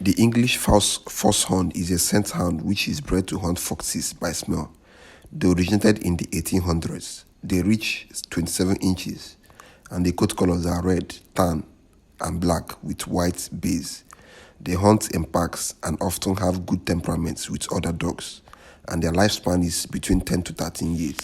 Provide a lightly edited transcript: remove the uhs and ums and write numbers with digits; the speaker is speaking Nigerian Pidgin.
The English Foxhound is a scent hound which is bred to hunt foxes by smell. They originated in the 1800s. They reach 27 inches and the coat colors are red, tan, and black with white base. They hunt in packs and often have good temperaments with other dogs, and their lifespan is between 10 to 13 years.